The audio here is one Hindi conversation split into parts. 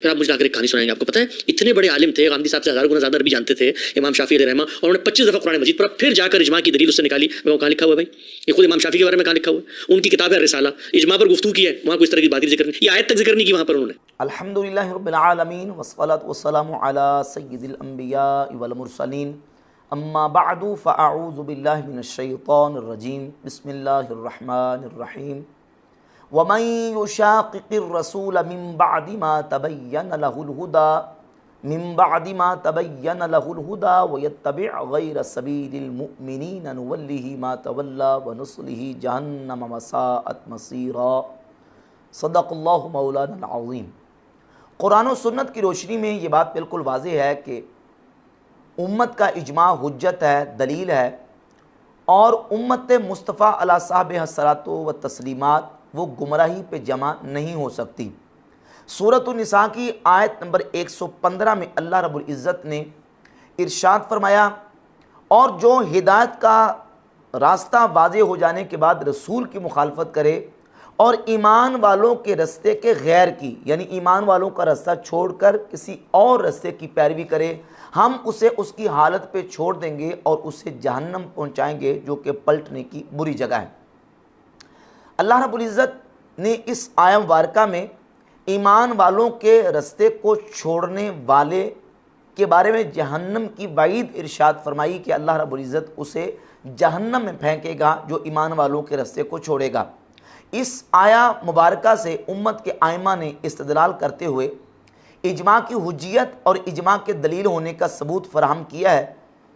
फिर आप मुझे आकर एक कहानी सुनाएंगे। आपको पता है इतने बड़े आलिम थे, गांधी साहब से हज़ारों गुना ज़्यादा अरबी जानते थे इमाम शाफी रहमा, और उन्होंने 25 दफ़ा कुरान मजीद पर फिर जाकर इजमा की दलील उससे निकाली। वो कहाँ लिखा हुआ है भाई? ये खुद इमाम शाफी के बारे में कहाँ लिखा हुआ है? उनकी किताब है रिसाला, इजमा पर गुफ्तगू की है, वहाँ कोई इस तरह की बात जिक्र नहीं, ये आयत तक जिक्र नहीं की वहाँ पर उन्होंने। अल्हम्दुलिल्लाहि रब्बिल आलमीन वस्सलातु वस्सलामु अला सय्यिदिल अंबिया वल मुरसलीन अम्मा बअदु फ़अऊज़ु बिल्लाहि मिनश शैतानिर रजीम बिस्मिल्लाहिर रहमानिर रहीम वमन युशाक़िक़िर रसूल मिन बअदि मा तबय्यन लहुल हुदा व यत्तबि' गैर सबीलिल मुअ्मिनीन नुवल्लिहि मा तवल्ला व नुस्लिहि जहन्नम वसाअत मसीरा। सदक़ल्लाहु मौलाना अज़ीम। कुरान और सुन्नत की रोशनी में ये बात बिल्कुल वाज़ेह है कि उम्मत का इजमा हुज्जत है, दलील है, और उम्मत मुस्तफ़ा अला साहब सलातो व तस्लीमात वो गुमराही पे जमा नहीं हो सकती। सूरत निसा की आयत नंबर 115 में अल्लाह रब्बुल इज़्ज़त ने इरशाद फरमाया, और जो हिदायत का रास्ता वाज़ेह हो जाने के बाद रसूल की मुखालफत करे और ईमान वालों के रास्ते के गैर की, यानी ईमान वालों का रास्ता छोड़कर किसी और रास्ते की पैरवी करे, हम उसे उसकी हालत पे छोड़ देंगे और उसे जहन्नम पहुंचाएंगे जो कि पलटने की बुरी जगह है। अल्लाह रब्बुल इज़्ज़त ने इस आयत मुबारका में ईमान वालों के रास्ते को छोड़ने वाले के बारे में जहन्नम की वईद इरशाद फरमाई कि अल्लाह रब्बुल इज़्ज़त उसे जहन्नम में फेंकेगा जो ईमान वालों के रास्ते को छोड़ेगा। इस आया मुबारका से उम्मत के आइमा ने इस्तदलाल करते हुए इजमा की हुज्जियत और इजमा के दलील होने का सबूत फराहम किया है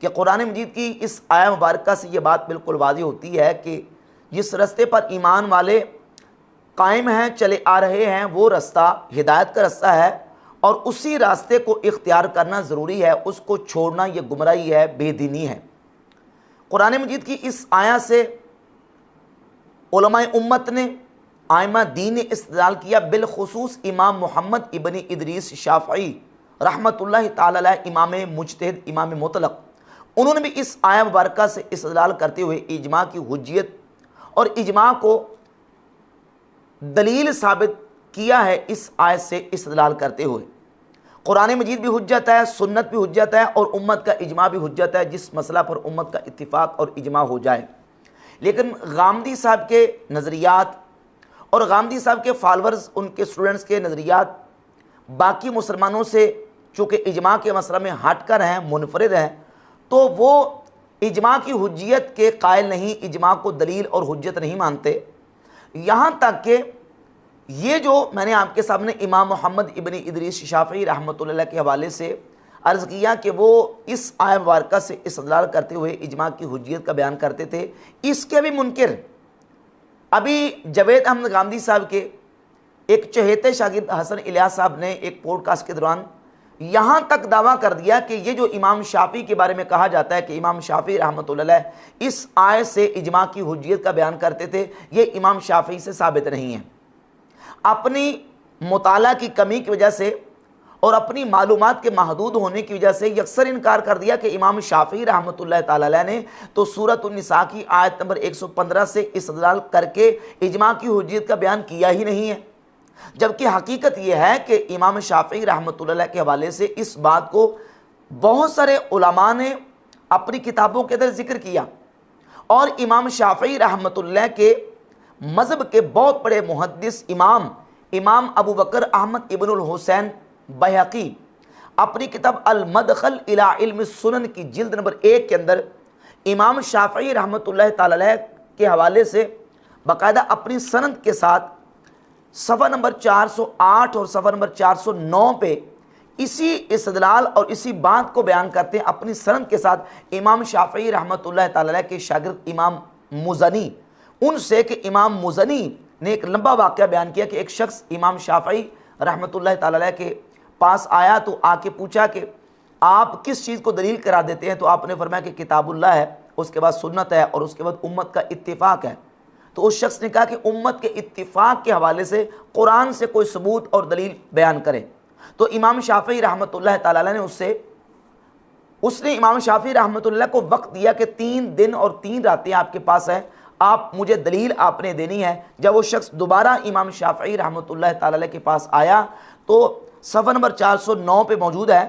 कि कुरान मजीद की इस आया मुबारका से ये बात बिल्कुल वाज़ेह होती है कि जिस रास्ते पर ईमान वाले कायम हैं, चले आ रहे हैं, वो रास्ता हिदायत का रास्ता है और उसी रास्ते को इख्तियार करना ज़रूरी है, उसको छोड़ना ये गुमराही है, बेदीनी है। कुरान मजीद की इस आया से उलमाए उम्मत ने, आइमा दीन ने इस्तेदलाल किया, बिलखुसूस इमाम मोहम्मद इब्न इदरीस शाफ़ई रहमतुल्लाहि ताला अलैह, इमाम मुज्तहिद, इमाम मुतलक, उन्होंने भी इस आया मुबारका से इस्तेदलाल करते हुए इजमा की हुज्जियत और इजमा को दलील साबित किया है। इस आयत से इस्तेदलाल करते हुए कुरान मजीद भी हुज्जत है, सुन्नत भी हुज्जत है और उम्मत का इजमा भी हुज्जत है, जिस मसला पर उम्मत का इत्तिफाक और इजमा हो जाए। लेकिन गामदी साहब के नज़रियात और गामदी साहब के फॉलोअर्स, उनके स्टूडेंट्स के नज़रियात बाकी मुसलमानों से चूँकि इजमा के मसला में हट कर हैं, मुनफरिद हैं, तो वो इजमा की हुज्जियत के कायल नहीं, इजमा को दलील और हुज्जत नहीं मानते। यहाँ तक कि ये जो मैंने आपके सामने इमाम मोहम्मद इब्न इदरीस शाफ़ई रहमतुल्लाह के हवाले से अर्ज़ किया कि वो इस आयत मुबारका से इस्तेदलाल करते हुए इजमा की हुज्जियत का बयान करते थे, इसके भी मुनकिर अभी जवेद अहमद गांधी साहब के एक चहेते शागिर्द हसन इलियास साहब ने एक पॉडकास्ट के दौरान यहाँ तक दावा कर दिया कि ये जो इमाम शाफ़ी के बारे में कहा जाता है कि इमाम शाफ़ी रहमतुल्लाह इस आयत से इजमा की हुज्जियत का बयान करते थे, ये इमाम शाफ़ी से साबित नहीं है। अपनी मुताला की कमी की वजह से और अपनी मालूमात के महदूद होने की वजह से यकसर इनकार कर दिया कि इमाम शाफ़ी रहमतुल्लाह ताला अलैह ने तो सूरत निसा की आयत नंबर 115 से इस्तेदलाल करके इजमा की हुज्जियत का बयान किया ही नहीं है। जबकि हकीकत यह है कि इमाम शाफ़ी रहमतुल्लाह के हवाले से इस बात को बहुत सारे उलमा ने अपनी किताबों के अंदर जिक्र किया और इमाम शाफ़ी रहमतुल्लाह के मज़हब के बहुत बड़े मुहद्दिस इमाम अबू बकर अहमद इब्नुल हुसैन बैहक़ी अपनी किताब अल मदखल इला इल्म सुनन की जिल्द नंबर 1 के अंदर इमाम शाफ़ई रहमतुल्लाह ताला अलैह के हवाले से बाकायदा अपनी सनद के साथ सफ़ा नंबर 408 और सफ़ा नंबर 409 पे इसी इस्तेदलाल और इसी बात को बयान करते हैं अपनी सनद के साथ इमाम शाफ़ई रहमतुल्लाह ताला अलैह के शागिर्द इमाम मुज़नी, उनसे कि इमाम मुज़नी ने एक लंबा वाक़या बयान किया कि एक शख्स इमाम शाफ़ई रहमतुल्लाह ताला अलैह के पास आया तो आके पूछा कि आप किस चीज़ को दलील करा देते हैं, तो आपने फरमाया कि किताबुल्लाह है, उसके बाद सुन्नत है और उसके बाद उम्मत का इत्तिफाक है। तो उस शख्स ने कहा कि उम्मत के इत्तिफाक के हवाले से कुरान से कोई सबूत और दलील बयान करें। तो इमाम शाफ़ई रहमतुल्लाह ताला अलैह ने उसने इमाम शाफ़ी रहमतुल्लाह को वक्त दिया कि 3 दिन और 3 रातें आपके पास हैं, आप मुझे दलील आपने देनी है। जब वो शख्स दोबारा इमाम शाफ़ई रहमतुल्लाह ताला अलैह के पास आया तो सफ़ा नंबर 409 पे मौजूद है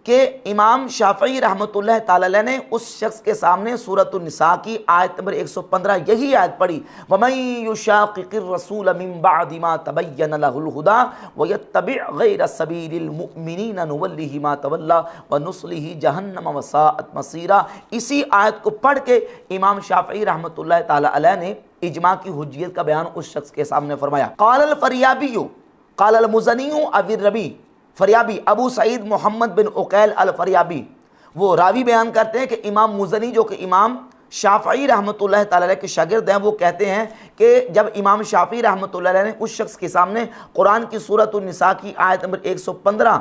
कि इमाम शाफ़ई रहमतुल्लाह ताला अलैह ने उस शख्स के सामने सूरतुन निसा की आयत नंबर 115 यही आयत पढ़ी, वमन युशाक़िक़िर रसूल मिन बअदि मा तबय्यन लहुल हुदा व यत्तबि' गैर सबीलिल मुअ्मिनीन नुवल्लिहि मा तवल्ला व नुस्लिहि जहन्नम व साअत मसीरा। इसी आयत को पढ़ के इमाम शाफ़ई रहमतुल्लाह ताला अलैह ने इजमा की हुज्जियत का बयान उस शख्स के सामने फरमाया। क़ालल फ़रियाबी क़ालल मुज़नी अबिर रबी, फ़रियाबी अबू सईद मोहम्मद बिन उकैल अल फ़रियाबी वो रावी बयान करते हैं कि इमाम मुज़नी जो कि इमाम शाफ़ई रहमतुल्लाह ताला अलैह के शागिर्द हैं, वो कहते हैं कि जब इमाम शाफ़ई रहमतुल्लाह अलैह ने उस शख्स के सामने कुरान की सूरतुन निसा की आयत नंबर 115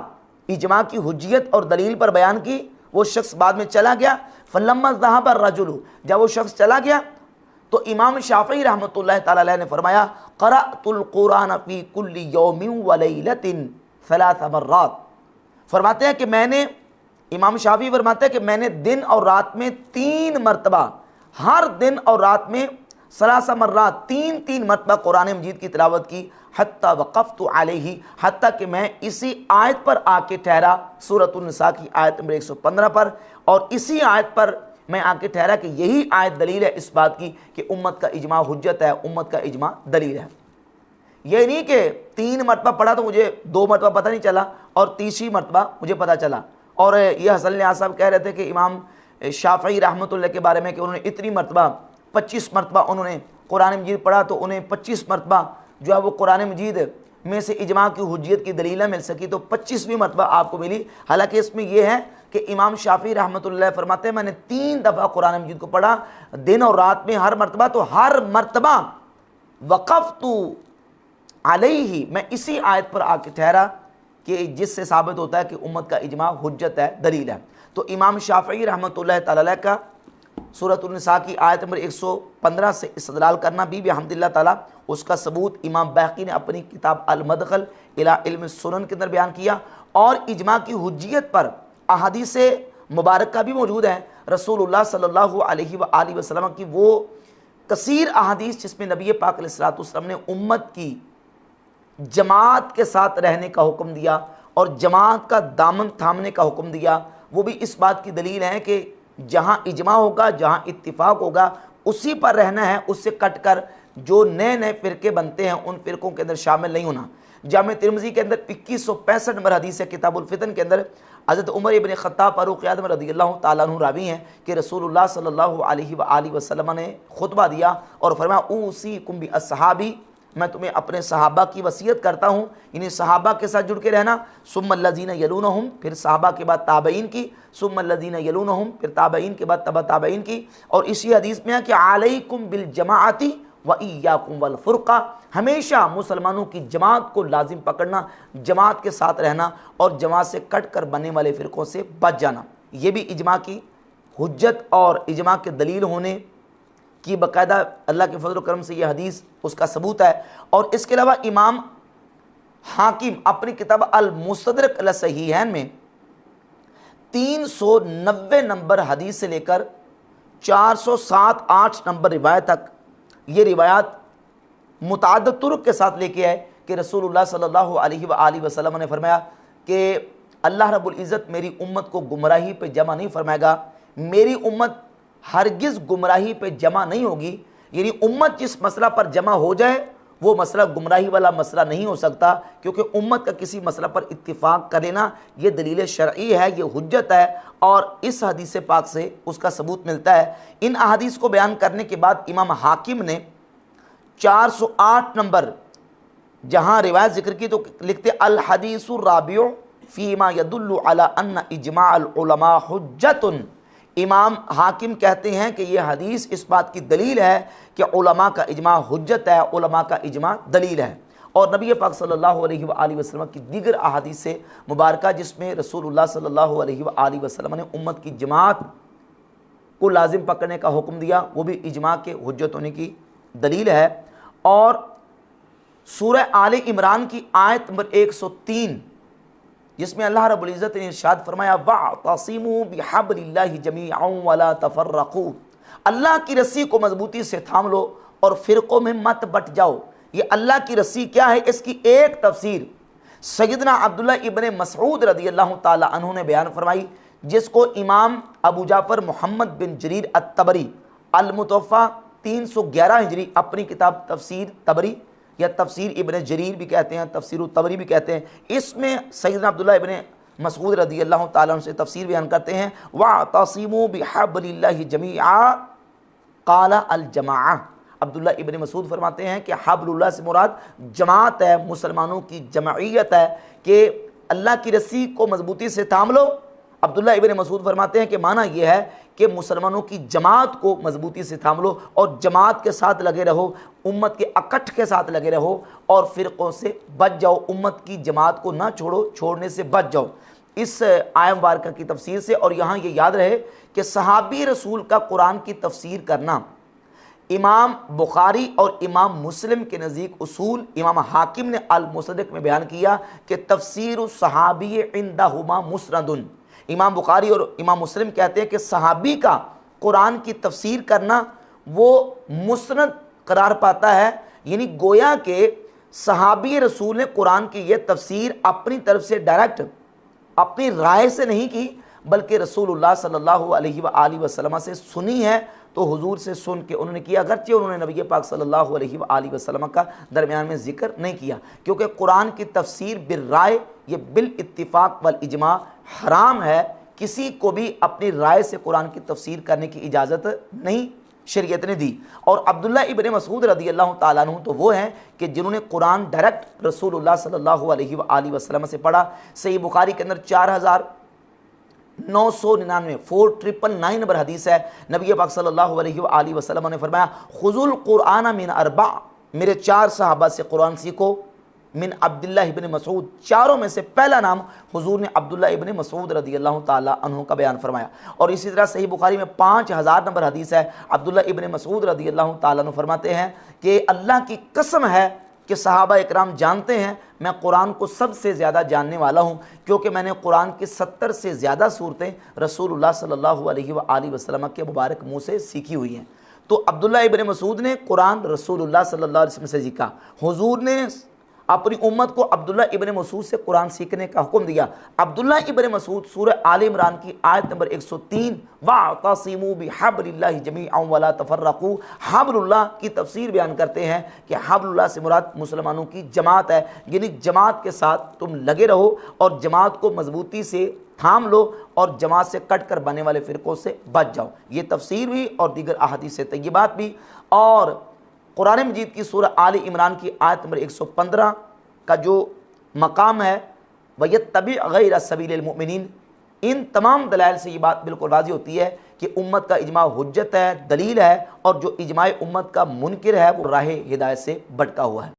इजमा की हुज्जियत और दलील पर बयान की, वो शख्स बाद में चला गया। फ़लम्मा ज़हब अर्रजुलु, जब वो शख्स चला गया तो इमाम शाफ़ई रहमतुल्लाह ताला अलैह ने फरमाया, क़रअतुल कुरान फ़ी कुल्लि यौमिन व लैलतिन सलास मर्रात। फरमाते हैं कि मैंने, इमाम शाफ़ी फरमाते हैं कि मैंने दिन और रात में 3 मरतबा, हर दिन और रात में सलास मर्रात 3 मरतबा कुरान मजीद की तिलावत की। हत्ता वक़फ़्तु अलैहि, हत्ता कि मैं इसी आयत पर आके ठहरा, सूरतुन निसा की आयत नंबर 115 पर, और इसी आयत पर मैं आके ठहरा कि यही आयत दलील है इस बात की कि उम्मत का इजमा हुज्जत है, उम्मत का इजमा दलील है। ये नहीं कि 3 मरतबा पढ़ा तो मुझे 2 मरतबा पता नहीं चला और तीसरी मरतबा मुझे पता चला। और ये हसन नियाज़ साहब कह रहे थे कि इमाम शाफ़ई रहमतुल्लाह के बारे में कि उन्होंने इतनी मरतबा 25 मरतबा उन्होंने कुरान मजीद पढ़ा, तो उन्हें 25 मरतबा जो है वो कुरान मजीद में से इजमा की हुज्जियत की दलील मिल सकी, तो 25वीं मरतबा आपको मिली। हालांकि इसमें यह है कि इमाम शाफ़ी रहमतुल्लाह फरमाते हैं मैंने 3 दफ़ा कुरान मजीद को पढ़ा दिन और रात में, हर मरतबा, तो हर मरतबा वक़फ़्तु अलैहि, मैं इसी आयत पर आके ठहरा कि जिससे साबित होता है कि उम्मत का इजमा हुज्जत है, दलील है। तो इमाम शाफ़ई रहमतुल्लाह ताला अलैह का सूरतुन निसा की आयत नंबर 115 से इस्तदलाल करना भी अल्हम्दुलिल्लाह ताला, उसका सबूत इमाम बैक़ी ने अपनी किताब अल मदखल इला इल्म सुनन के अंदर बयान किया। और इजमा की हुज्जियत पर अहादीस मुबारक भी मौजूद है रसूलुल्लाह सल्लल्लाहु अलैहि व आलिहि वसल्लम की, वो कसीर अहादीस जिसमें नबी पाक अलैहिस्सलातु वस्सलाम ने उम्मत की जमात के साथ रहने का हुक्म दिया और जमात का दामन थामने का हुक्म दिया। वो भी इस बात की दलील है कि जहाँ इजमा होगा, जहाँ इत्तिफाक होगा, उसी पर रहना है, उससे कट कर जो नए नए फ़िरके बनते हैं उन फ़िरकों के अंदर शामिल नहीं होना। जामे तिरमिज़ी के अंदर 2165 नंबर हदीस है, किताबुल फितन के अंदर हज़रत उमर इब्न ख़त्ताब फ़ारूक़ आज़म रज़ियल्लाहु ताला अन्हु रावी हैं कि रसूलुल्लाह सल्लल्लाहु अलैहि व आलिहि वसल्लम ने खुतबा दिया और फरमाया, ऊसीकुम बि अस्हाबी, मैं तुम्हें अपने सहाबा की वसीयत करता हूँ, इन्हें सहाबा के साथ जुड़ के रहना। सुम्मल्लज़ीना यलूनहुम, फिर सहाबा के बाद ताबईन की, सुम्मल्लज़ीना यलूनहुम, फिर ताबईन के बाद तबा ताबईन की। और इसी हदीस में है कि अलैकुम बिल जमाअती व इय्याकुम वल फुरक़ा, हमेशा मुसलमानों की जमात को लाजिम पकड़ना, जमात के साथ रहना और जमात से कट कर बनने वाले फ़िरक़ों से बच जाना। ये भी इजमा की हुज्जत और इजमा के दलील होने की बाकायदा अल्लाह के फजल करम से यह हदीस उसका सबूत है। और इसके अलावा इमाम हाकिम अपनी किताब अल मुस्तदरक अला सहीहैन में 390 नंबर हदीस से लेकर 407-8 नंबर रिवायत तक, ये रिवायात मुताअद्दिद तुरुक के साथ लेके आए कि रसूलुल्लाह सल्लल्लाहु अलैहि व आलिहि वसल्लम ने फरमाया कि अल्लाह रब्बुल इज़्ज़त मेरी उम्मत को गुमराही पे जमा नहीं फरमाएगा, मेरी उम्मत हरगिज़ गुमराही पे जमा नहीं होगी। यानी उम्मत जिस मसला पर जमा हो जाए वो मसला गुमराही वाला मसला नहीं हो सकता, क्योंकि उम्मत का किसी मसला पर इत्तिफाक कर लेना ये दलील शरई है, ये हुज्जत है और इस हदीस पाक से उसका सबूत मिलता है। इन अहादीस को बयान करने के बाद इमाम हाकिम ने 408 नंबर जहाँ रिवायत जिक्र की तो लिखते अल हदीसुर राबिउ फ़ीमा यदुल्लु अला अन्ना इजमा अल उलमा हुज्जतुन। इमाम हाकिम कहते हैं कि यह हदीस इस बात की दलील है कि उलमा का इजमा हुज्जत है, उलमा का इजमा दलील है। और नबी पाक सल्लल्लाहु अलैहि व आलिहि वसल्लम की दीगर अहादीस से मुबारका जिसमें रसूलुल्लाह सल्लल्लाहु अलैहि व आलिहि वसल्लम ने उम्मत की जमात को लाजिम पकड़ने का हुक्म दिया, वो भी इजमा के हुज्जत होने की दलील है। और सूरह आले इमरान की आयत नंबर 103 जिसमें अल्लाह रब्बुल इज़्ज़त ने इरशाद फरमाया वअतसिमू बिहब्लिल्लाहि जमीअन वला तफर्रकू, अल्लाह की रस्सी को मजबूती से थाम लो और फ़िरक़ों में मत बट जाओ। ये अल्लाह की रस्सी क्या है, इसकी एक तफसीर सैयदना अब्दुल्ला इब्न मसऊद रदियल्लाहु ताला अन्हु ने बयान फरमाई, जिसको इमाम अबू जाफ़र मोहम्मद बिन जरीर अत-तबरी अल-मुतवफ़ा 311 हिजरी अपनी किताब तफसीर तबरी या तफसीर इब्न जरीर भी कहते हैं, तफसीर तबरी भी कहते हैं, इसमें सैयदना अब्दुल्ला इब्न मसऊद रदियल्लाहु ताला अन्हु से तफसीर बयान करते हैं, वअतसिमू बिहब्लिल्लाहि जमीआ काला अल जमाआ। अब्दुल्ला इब्न मसूद फरमाते हैं कि हब्लुल्लाह से मुराद जमात है, मुसलमानों की जमाइयत है, कि अल्लाह की रस्सी को मजबूती से थाम लो। अब्दुल्ला इब्न मसूद फरमाते हैं कि माना यह है कि मुसलमानों की जमात को मजबूती से थाम लो और जमात के साथ लगे रहो, उम्मत के अकठ के साथ लगे रहो और फ़िरक़ों से बच जाओ, उम्मत की जमात को ना छोड़ो, छोड़ने से बच जाओ। इस आयत मुबारका की तफसीर से, और यहाँ ये याद रहे कि सहाबी रसूल का कुरान की तफसीर करना इमाम बुखारी और इमाम मुस्लिम के नज़दीक उसूल, इमाम हाकिम ने अल मुसद्दिक़ में बयान किया कि तफसीर सहाबी इंदहुमा मुस्नदुन। इमाम बुखारी और इमाम मुस्लिम कहते हैं कि सहाबी का कुरान की तफसीर करना वो मुस्नद करार पाता है, यानी गोया के सहाबी रसूल ने कुरान की ये तफसीर अपनी तरफ से डायरेक्ट अपनी राय से नहीं की, बल्कि रसूलुल्लाह सल्लल्लाहु अलैहि वसल्लम से सुनी है, तो हुजूर से सुन के उन्होंने किया, अगरचे उन्होंने नबी पाक सल्लल्लाहु अलैहि वसल्लम का दरमियान में जिक्र नहीं किया, क्योंकि कुरान की तफसीर बिल राय, ये बिल इत्तिफाक वल इजमा हराम है। किसी को भी अपनी राय से कुरान की तफसीर करने की इजाज़त नहीं शरीयत ने दी। और अब्दुल्ला इब्न मसूद रदियल्लाहु ताला अन्हु तो वो हैं कि जिन्होंने कुरान डायरेक्ट रसूलुल्लाह सल्लल्लाहु अलैहि वसल्लम से पढ़ा। सही बुखारी के अंदर 4999 4999 नंबर हदीस है। नबी पाक सल्लल्लाहु अलैहि वसल्लम ने फरमाया, खुजुल कुरान मिन अरबा, मेरे 4 सहाबा से कुरान सीखो। मिन अब्दुल्ला इब्न मसूद, चारों में से पहला नाम हुजूर ने अब्दुल्ला इब्न मसूद रदियल्लाहु ताला अन्हु का बयान फरमाया। और इसी तरह सही बुखारी में 5000 नंबर हदीस है। अब्दुल्ला इब्न मसूद रदियल्लाहु ताला अन्हु फरमाते हैं कि अल्लाह की कसम है कि सहाबा इकराम जानते हैं मैं कुरान को सबसे ज़्यादा जानने वाला हूँ, क्योंकि मैंने कुरान की 70 से ज़्यादा सूरतें रसूलुल्लाह सल्लल्लाहु अलैहि वसल्लम के मुबारक मुँह से सीखी हुई हैं। तो अब्दुल्ला इब्न मसूद ने कुरान रसूलुल्लाह सल्लल्लाहु अलैहि वसल्लम से सीखा। हुजूर ने अपनी उम्मत को अब्दुल्ला इब्न मसूद से कुरान सीखने का हुक्म दिया। अब्दुल्ला इब्न मसूद सूरह आल इमरान की आयत नंबर 103 वअतसिमू बिहब्लिल्लाहि जमीअन वला तफर्रकू, हब्लुल्लाह की तफसीर बयान करते हैं कि हब्लुल्लाह से मुराद मुसलमानों की जमात है, यानी जमात के साथ तुम लगे रहो और जमात को मजबूती से थाम लो और जमात से कट कर बनने वाले फ़िरक़ों से बच जाओ। ये तफसीर भी और दीगर अहादीस तय्यबात भी। और कुरान मजीद की सूरह आल इमरान की आयत नंबर 115 का जो मकाम है वयत्तबि गैर सबीलिल मुमिनीन, इन तमाम दलाइल से ये बात बिल्कुल वाज़ी होती है कि उम्मत का इजमा हुज्जत है, दलील है, और जो इजमाए उम्मत का मुनकिर है वो राह हिदायत से भटका हुआ है।